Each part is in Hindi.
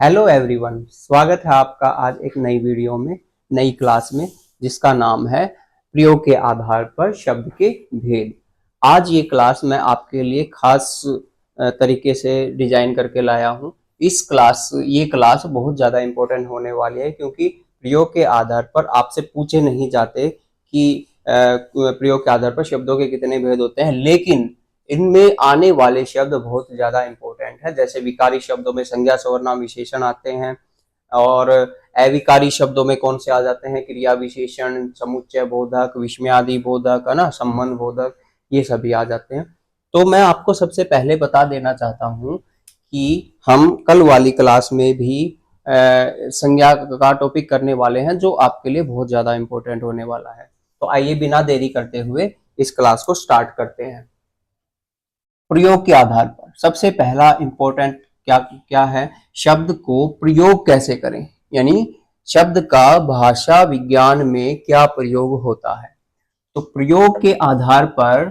हेलो एवरीवन, स्वागत है आपका आज एक नई वीडियो में, नई क्लास में, जिसका नाम है प्रयोग के आधार पर शब्द के भेद। आज ये क्लास मैं आपके लिए खास तरीके से डिजाइन करके लाया हूँ। ये क्लास बहुत ज़्यादा इम्पोर्टेंट होने वाली है, क्योंकि प्रयोग के आधार पर आपसे पूछे नहीं जाते कि प्रयोग के आधार पर शब्दों के कितने भेद होते हैं, लेकिन इनमें आने वाले शब्द बहुत ज्यादा इंपॉर्टेंट है। जैसे विकारी शब्दों में संज्ञा, सर्वनाम, विशेषण आते हैं, और अविकारी शब्दों में कौन से आ जाते हैं? क्रिया विशेषण, समुच्चय बोधक, विस्मयादि बोधक, है ना, संबंध बोधक, ये सभी आ जाते हैं। तो मैं आपको सबसे पहले बता देना चाहता हूँ कि हम कल वाली क्लास में भी संज्ञा का टॉपिक करने वाले हैं, जो आपके लिए बहुत ज्यादा इंपॉर्टेंट होने वाला है। तो आइए बिना देरी करते हुए इस क्लास को स्टार्ट करते हैं। प्रयोग के आधार पर सबसे पहला इंपॉर्टेंट क्या क्या है? शब्द को प्रयोग कैसे करें, यानी शब्द का भाषा विज्ञान में क्या प्रयोग होता है। तो प्रयोग के आधार पर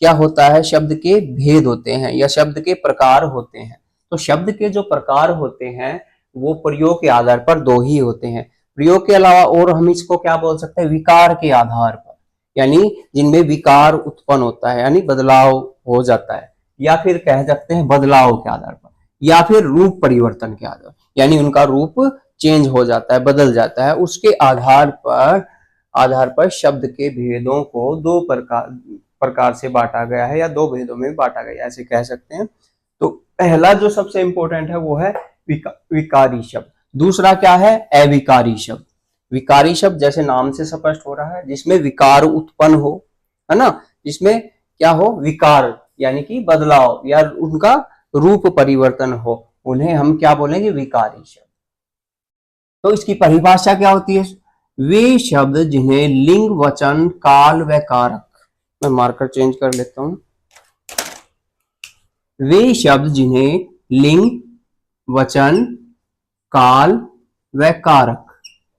क्या होता है? शब्द के भेद होते हैं या शब्द के प्रकार होते हैं। तो शब्द के जो प्रकार होते हैं वो प्रयोग के आधार पर दो ही होते हैं। प्रयोग के अलावा और हम इसको क्या बोल सकते हैं? विकार के आधार पर, यानी जिनमें विकार उत्पन्न होता है, यानी बदलाव हो जाता है, या फिर कह सकते हैं बदलाव के आधार पर, या फिर रूप परिवर्तन के आधार, यानी उनका रूप चेंज हो जाता है, बदल जाता है। उसके आधार पर शब्द के भेदों को दो प्रकार से बांटा गया है, या दो भेदों में बांटा गया है, ऐसे कह सकते हैं। तो पहला जो सबसे इंपॉर्टेंट है वो है विकारी शब्द। दूसरा क्या है? अविकारी शब्द। विकारी शब्द जैसे नाम से स्पष्ट हो रहा है, जिसमें विकार उत्पन्न हो, है ना, जिसमें क्या हो? विकार, यानी कि बदलाव या उनका रूप परिवर्तन हो, उन्हें हम क्या बोलेंगे? विकारी शब्द। तो इसकी परिभाषा क्या होती है? वे शब्द जिन्हें लिंग, वचन, काल व कारक, मैं मार्कर चेंज कर लेता हूं, वे शब्द जिन्हें लिंग, वचन, काल व कारक,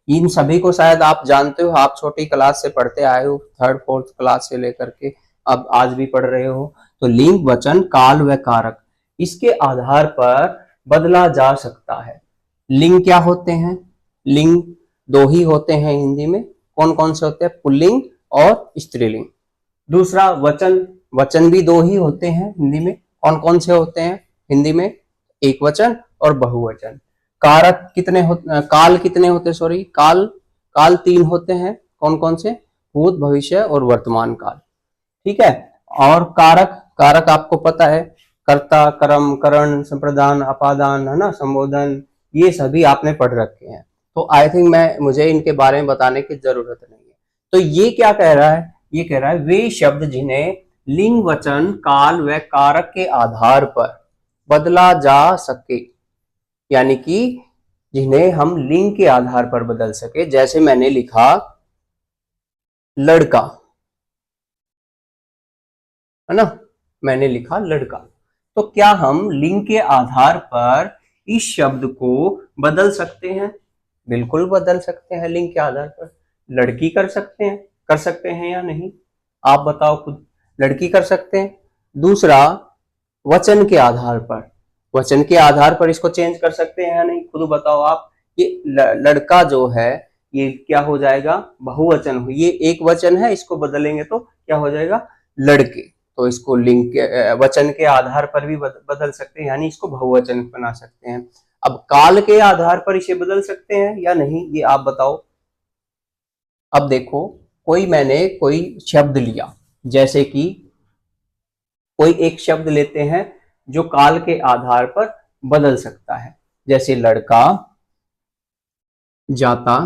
इन सभी को शायद आप जानते हो, आप छोटी क्लास से पढ़ते आए हो, थर्ड फोर्थ क्लास से लेकर के अब आज भी पढ़ रहे हो। तो लिंग, वचन, काल व कारक, इसके आधार पर बदला जा सकता है। लिंग क्या होते हैं? लिंग दो ही होते हैं हिंदी में। कौन कौन से होते हैं? पुल्लिंग और स्त्रीलिंग। दूसरा वचन, वचन भी दो ही होते हैं हिंदी में। कौन कौन से होते हैं हिंदी में? एक वचन और बहुवचन। कारक कितने होते? काल कितने होते? सॉरी, काल तीन होते हैं। कौन कौन से? भूत, भविष्य और वर्तमान काल। ठीक है। और कारक, कारक आपको पता है, कर्ता, कर्म, करण, संप्रदान, अपादान, है ना, संबोधन, ये सभी आपने पढ़ रखे हैं। तो आई थिंक मुझे इनके बारे में बताने की जरूरत नहीं है। तो ये क्या कह रहा है? ये कह रहा है वे शब्द जिन्हें लिंग, वचन, काल व कारक के आधार पर बदला जा सके, यानी कि जिन्हें हम लिंग के आधार पर बदल सके। जैसे मैंने लिखा लड़का, है ना, मैंने लिखा लड़का, तो क्या हम लिंग के आधार पर इस शब्द को बदल सकते हैं? बिल्कुल बदल सकते हैं। लिंग के आधार पर लड़की कर सकते हैं या नहीं? आप बताओ खुद। लड़की कर सकते हैं। दूसरा, वचन के आधार पर, वचन के आधार पर इसको चेंज कर सकते हैं या नहीं? खुद बताओ आप। ये लड़का जो है ये क्या हो जाएगा? बहुवचन। ये एक वचन है, इसको बदलेंगे तो क्या हो जाएगा? लड़के। तो इसको लिंग के वचन के आधार पर भी बदल सकते हैं, यानी इसको बहुवचन बना सकते हैं। अब काल के आधार पर इसे बदल सकते हैं या नहीं, ये आप बताओ। अब देखो, मैंने कोई शब्द लिया, जैसे कि कोई एक शब्द लेते हैं जो काल के आधार पर बदल सकता है, जैसे लड़का, जाता,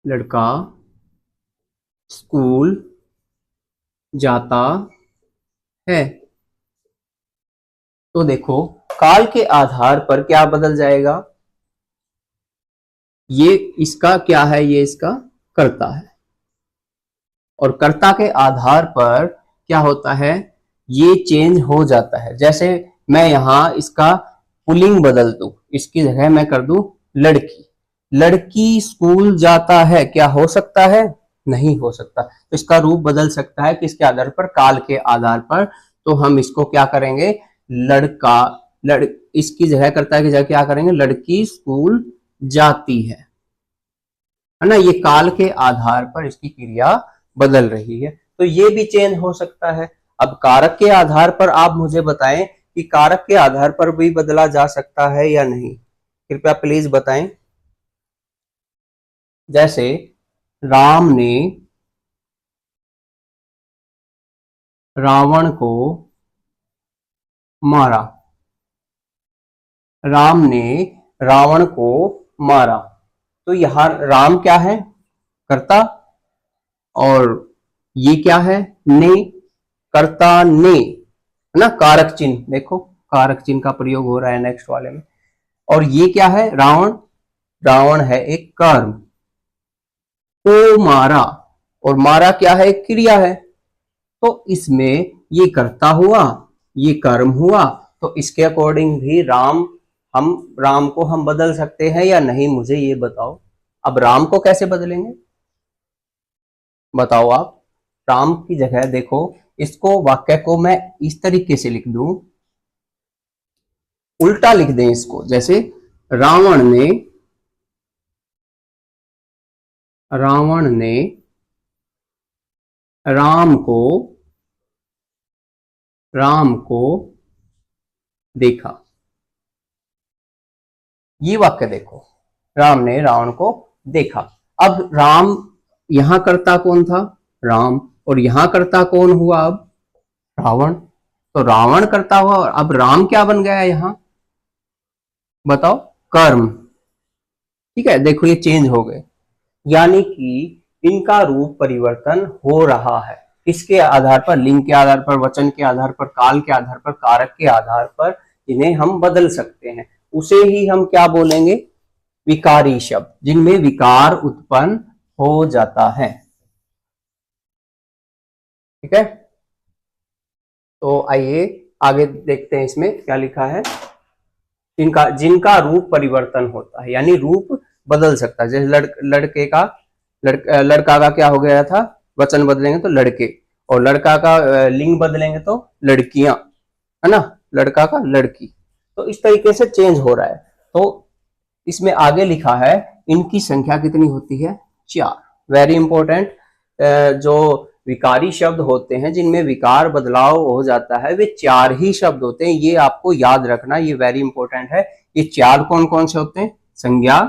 लड़का स्कूल जाता है। तो देखो, काल के आधार पर क्या बदल जाएगा? ये इसका क्या है? ये इसका कर्ता है। और कर्ता के आधार पर क्या होता है? ये चेंज हो जाता है। जैसे मैं यहां इसका पुल्लिंग बदल दूं, इसकी जगह मैं कर दूं लड़की। लड़की स्कूल जाता है, क्या हो सकता है? नहीं हो सकता। तो इसका रूप बदल सकता है किसके आधार पर? काल के आधार पर। तो हम इसको क्या करेंगे? लड़का इसकी जगह कर्ता की जगह क्या करेंगे, लड़की स्कूल जाती है ना। ये काल के आधार पर इसकी क्रिया बदल रही है, तो ये भी चेंज हो सकता है। अब कारक के आधार पर आप मुझे बताएं कि कारक के आधार पर भी बदला जा सकता है या नहीं, कृपया प्लीज बताएं। जैसे राम ने रावण को मारा, राम ने रावण को मारा, तो यहां राम क्या है, कर्ता, और ये क्या है, ने, कर्ता ने, है ना, कारक चिन्ह, देखो कारक चिन्ह का प्रयोग हो रहा है नेक्स्ट वाले में। और ये क्या है, रावण, रावण है एक कर्म, को मारा, और मारा क्या है, एक क्रिया है, तो इसमें ये कर्ता हुआ, ये कर्म हुआ, तो इसके अकॉर्डिंग भी राम को हम बदल सकते हैं या नहीं, मुझे ये बताओ। अब राम को कैसे बदलेंगे बताओ आप। राम की जगह देखो, इसको वाक्य को मैं इस तरीके से लिख दूं, उल्टा लिख दें इसको, जैसे रावण ने राम को देखा। ये वाक्य देखो, राम ने रावण को देखा। अब राम, यहां कर्ता कौन था, राम, और यहां कर्ता कौन हुआ, अब रावण, तो रावण कर्ता हुआ, और अब राम क्या बन गया यहां बताओ, कर्म। ठीक है, देखो ये चेंज हो गए, यानी कि इनका रूप परिवर्तन हो रहा है। किसके आधार पर, लिंग के आधार पर, वचन के आधार पर, काल के आधार पर, कारक के आधार पर इन्हें हम बदल सकते हैं। उसे ही हम क्या बोलेंगे, विकारी शब्द, जिनमें विकार उत्पन्न हो जाता है। ठीक है, तो आइए आगे देखते हैं, इसमें क्या लिखा है, जिनका रूप परिवर्तन होता है, यानी रूप बदल सकता है। जैसे लड़का का क्या हो गया था, वचन बदलेंगे तो लड़के, और लड़का का लिंग बदलेंगे तो लड़कियां, है ना, लड़का का लड़की, तो इस तरीके से चेंज हो रहा है। तो इसमें आगे लिखा है, इनकी संख्या कितनी होती है, 4। वेरी इंपॉर्टेंट, जो विकारी शब्द होते हैं, जिनमें विकार बदलाव हो जाता है, वे 4 ही शब्द होते हैं, ये आपको याद रखना, ये वेरी इंपॉर्टेंट है। ये 4 कौन कौन से होते हैं, संज्ञा,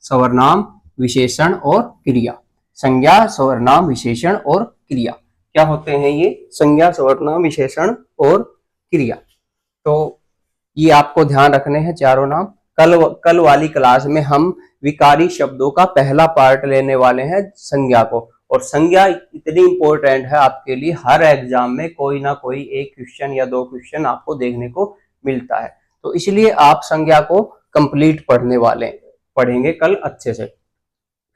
सर्वनाम, विशेषण और क्रिया। संज्ञा, सर्वनाम, विशेषण और क्रिया क्या होते हैं, ये संज्ञा, सर्वनाम, विशेषण और क्रिया। तो ये आपको ध्यान रखने हैं चारों नाम। कल वाली क्लास में हम विकारी शब्दों का पहला पार्ट लेने वाले हैं, संज्ञा को, और संज्ञा इतनी इंपॉर्टेंट है आपके लिए, हर एग्जाम में कोई ना कोई एक क्वेश्चन या 2 क्वेश्चन आपको देखने को मिलता है, तो इसलिए आप संज्ञा को कंप्लीट पढ़ेंगे कल अच्छे से।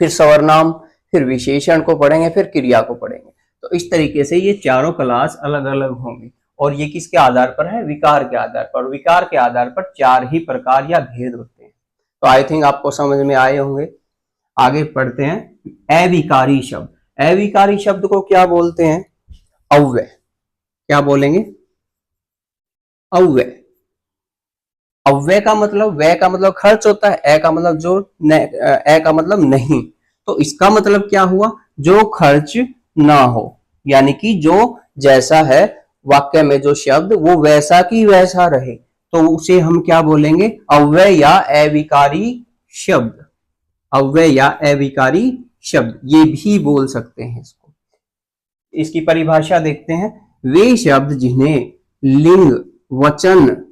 फिर सर्वनाम, फिर विशेषण को पढ़ेंगे, फिर क्रिया को पढ़ेंगे। तो इस तरीके से ये चारों क्लास अलग अलग होंगी, और ये किसके आधार पर है, विकार के आधार पर। विकार के आधार पर 4 ही प्रकार या भेद होते हैं। तो आई थिंक आपको समझ में आए होंगे। आगे पढ़ते हैं, अविकारी शब्द। अविकारी शब्द को क्या बोलते हैं, अव्यय। क्या बोलेंगे, अव्यय। अव्यय का मतलब, व्यय का मतलब खर्च होता है, ए का मतलब जो, ए का मतलब नहीं, तो इसका मतलब क्या हुआ, जो खर्च ना हो, यानी कि जो जैसा है वाक्य में जो शब्द वो वैसा की वैसा रहे, तो उसे हम क्या बोलेंगे, अव्यय या अविकारी शब्द। अव्यय या अविकारी शब्द, ये भी बोल सकते हैं इसको। इसकी परिभाषा देखते हैं, वे शब्द जिन्हें लिंग, वचन,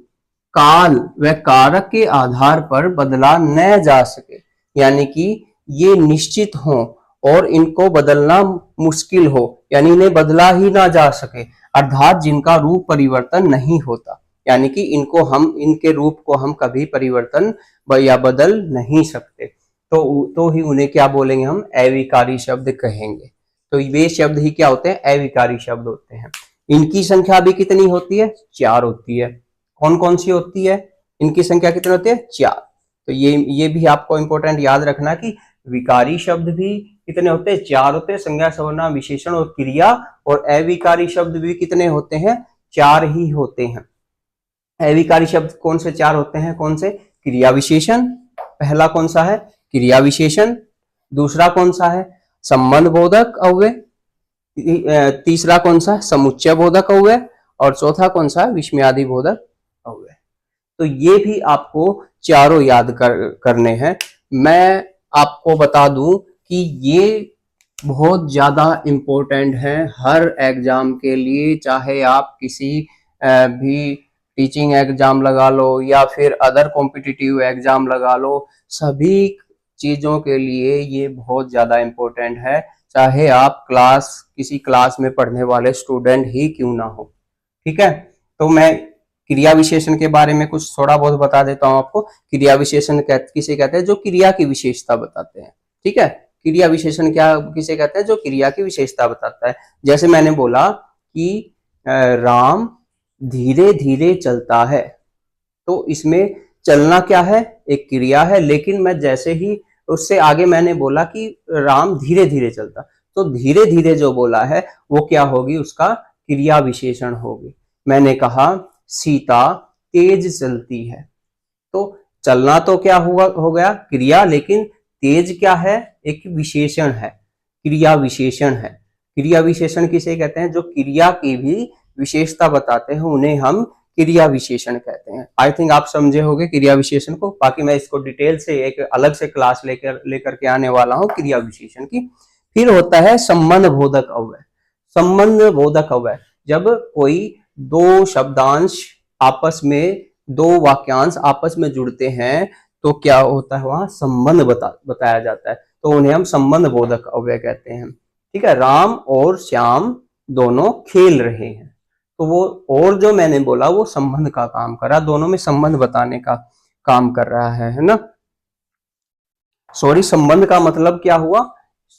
काल व कारक के आधार पर बदला न जा सके, यानी कि ये निश्चित हो और इनको बदलना मुश्किल हो, यानी इन्हें बदला ही ना जा सके, अर्थात जिनका रूप परिवर्तन नहीं होता, यानी कि इनके रूप को हम कभी परिवर्तन या बदल नहीं सकते, तो ही उन्हें क्या बोलेंगे, हम अविकारी शब्द कहेंगे। तो वे शब्द ही क्या होते हैं, अविकारी शब्द होते हैं। इनकी संख्या भी कितनी होती है, 4 होती है। कौन कौन सी होती है, इनकी संख्या कितनी होती है, 4। तो ये भी आपको इंपॉर्टेंट याद रखना कि विकारी शब्द भी कितने होते हैं, 4 होते हैं, संज्ञा, सर्वनाम, विशेषण और क्रिया। और अविकारी शब्द भी कितने होते हैं, 4 ही होते हैं। अविकारी शब्द कौन से 4 होते हैं? कौन से? क्रिया विशेषण, पहला कौन सा है? क्रिया विशेषण। दूसरा कौन सा है? संबंध बोधक अव्यय। तीसरा कौन सा? समुच्चय बोधक अव्यय। और चौथा कौन सा? विस्मयादि बोधक अव्यय। तो ये भी आपको चारों याद करने हैं। मैं आपको बता दूं कि ये बहुत ज्यादा इम्पोर्टेंट है हर एग्जाम के लिए, चाहे आप किसी भी टीचिंग एग्जाम लगा लो या फिर अदर कॉम्पिटिटिव एग्जाम लगा लो, सभी चीजों के लिए ये बहुत ज्यादा इम्पोर्टेंट है, चाहे आप किसी क्लास में पढ़ने वाले स्टूडेंट ही क्यों ना हो। ठीक है, तो मैं क्रिया विशेषण के बारे में कुछ थोड़ा बहुत बता देता हूं आपको। क्रिया विशेषण किसे कहते हैं? जो क्रिया की विशेषता बताते हैं। ठीक है, क्रिया विशेषण क्या किसे कहते हैं? जो क्रिया की विशेषता बताता है। जैसे मैंने बोला कि राम धीरे धीरे चलता है, तो इसमें चलना क्या है? एक क्रिया है, लेकिन मैं जैसे ही उससे आगे मैंने बोला कि राम धीरे धीरे चलता, तो धीरे धीरे जो बोला है वो क्या होगी? उसका क्रिया विशेषण होगी। मैंने कहा सीता तेज चलती है, तो चलना तो क्या हुआ हो गया? क्रिया, लेकिन तेज क्या है? एक विशेषण है, क्रिया विशेषण है। क्रिया विशेषण किसे कहते हैं? जो क्रिया की भी विशेषता बताते हैं उन्हें हम क्रिया विशेषण कहते हैं। आई थिंक आप समझे होंगे क्रिया विशेषण को, बाकी मैं इसको डिटेल से एक अलग से क्लास लेकर के आने वाला हूं क्रिया विशेषण की। फिर होता है संबंध बोधक अव्यय। संबंध बोधक अव्यय, जब कोई दो शब्दांश आपस में, दो वाक्यांश आपस में जुड़ते हैं तो क्या होता है? वहां संबंध बताया जाता है, तो उन्हें हम संबंध बोधक अव्यय कहते हैं। ठीक है, राम और श्याम दोनों खेल रहे हैं, तो वो और जो मैंने बोला वो संबंध का काम कर रहा, दोनों में संबंध बताने का काम कर रहा है ना। सॉरी, संबंध का मतलब क्या हुआ?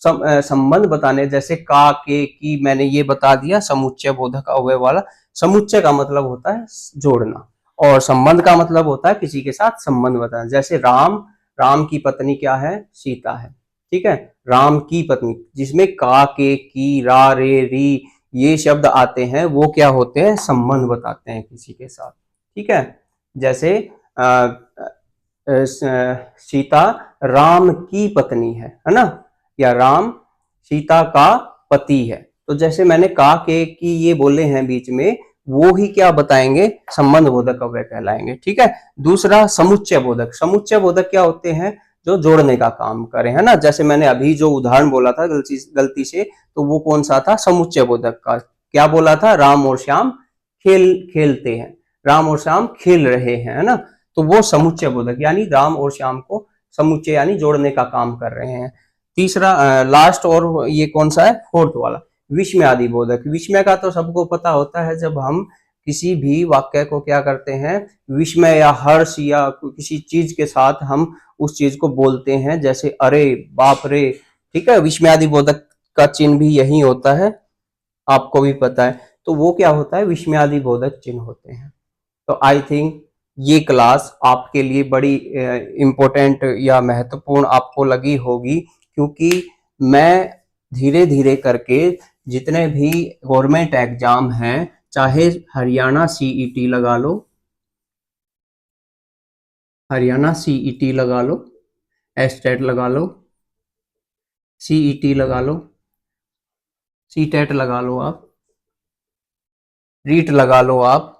संबंध बताने, जैसे का, के, की, मैंने ये बता दिया समुच्चय बोधक अव्यय वाला। समुच्चय का मतलब होता है जोड़ना, और संबंध का मतलब होता है किसी के साथ संबंध बताना। जैसे राम की पत्नी क्या है? सीता है। ठीक है, राम की पत्नी, जिसमें का, के, की, रा, रे, री ये शब्द आते हैं, वो क्या होते हैं? संबंध बताते हैं किसी के साथ। ठीक है, जैसे सीता राम की पत्नी है ना, या राम सीता का पति है। तो जैसे मैंने का, के, की ये बोले हैं बीच में, वो ही क्या बताएंगे? संबंध बोधक अव्यय कहलाएंगे। ठीक है, दूसरा समुच्चय बोधक। समुच्चय बोधक क्या होते हैं? जो जोड़ने का काम करें, है ना। जैसे मैंने अभी जो उदाहरण बोला था गलती से, तो वो कौन सा था? समुच्चय बोधक का। क्या बोला था? राम और श्याम खेलते हैं, राम और श्याम खेल रहे हैं, है ना। तो वो समुच्चय बोधक, यानी राम और श्याम को समुच्चय यानी जोड़ने का काम कर रहे हैं। तीसरा लास्ट, और ये कौन सा है? फोर्थ वाला, विस्मयादि बोधक। विस्मय का तो सबको पता होता है, जब हम किसी भी वाक्य को क्या करते हैं? विस्मय या हर्ष या किसी चीज के साथ हम उस चीज को बोलते हैं, जैसे अरे, बाप रे। ठीक है, विस्मयादि बोधक का चिन्ह भी यही होता है, आपको भी पता है। तो वो क्या होता है? विस्मयादि बोधक चिन्ह होते हैं। तो आई थिंक ये क्लास आपके लिए बड़ी इम्पोर्टेंट या महत्वपूर्ण आपको लगी होगी, क्योंकि मैं धीरे धीरे करके जितने भी गवर्नमेंट एग्जाम हैं, चाहे हरियाणा सीईटी लगा लो, हरियाणा सीईटी लगा लो, एस्टेट लगा लो, सीईटी लगा लो, सीटेट लगा लो, आप रीट लगा लो आप,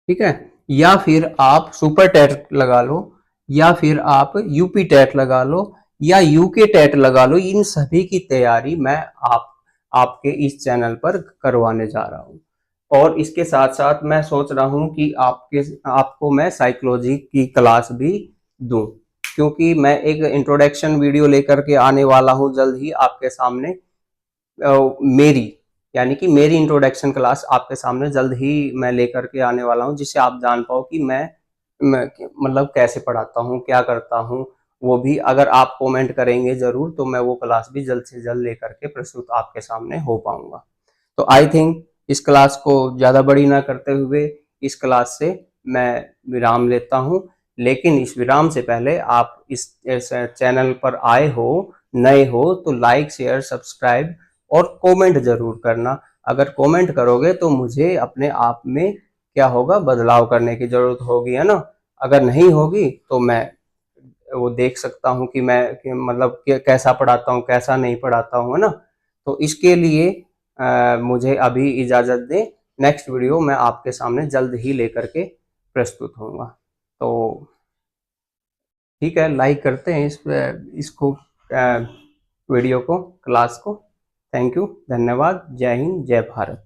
ठीक है, या फिर आप सुपर टेट लगा लो, या फिर आप यूपी टेट लगा लो, या यूके टेट लगा लो। इन सभी की तैयारी मैं आपके इस चैनल पर करवाने जा रहा हूं। और इसके साथ साथ मैं सोच रहा हूं कि आपको मैं साइकोलॉजी की क्लास भी दूं, क्योंकि मैं एक इंट्रोडक्शन वीडियो लेकर के आने वाला हूं जल्द ही आपके सामने। मेरी यानी कि मेरी इंट्रोडक्शन क्लास आपके सामने जल्द ही मैं लेकर के आने वाला हूं, जिससे आप जान पाओ कि मैं मतलब कैसे पढ़ाता हूं, क्या करता हूं। वो भी अगर आप कमेंट करेंगे जरूर, तो मैं वो क्लास भी जल्द से जल्द लेकर के प्रस्तुत आपके सामने हो पाऊंगा। तो आई थिंक इस क्लास को ज़्यादा बड़ी ना करते हुए इस क्लास से मैं विराम लेता हूँ। लेकिन इस विराम से पहले आप इस चैनल पर आए हो, नए हो, तो लाइक, शेयर, सब्सक्राइब और कमेंट जरूर करना, अगर कमेंट करोगे तो मुझे अपने आप में क्या होगा, बदलाव करने की जरूरत होगी, है ना। अगर नहीं होगी तो मैं वो देख सकता हूँ कि मैं मतलब कैसा पढ़ाता हूँ, कैसा नहीं पढ़ाता हूँ, है ना। तो इसके लिए मुझे अभी इजाज़त दें। नेक्स्ट वीडियो मैं आपके सामने जल्द ही लेकर के प्रस्तुत होऊंगा। तो ठीक है, लाइक करते हैं इसको, वीडियो को, क्लास को। थैंक यू, धन्यवाद, जय हिंद, जय भारत।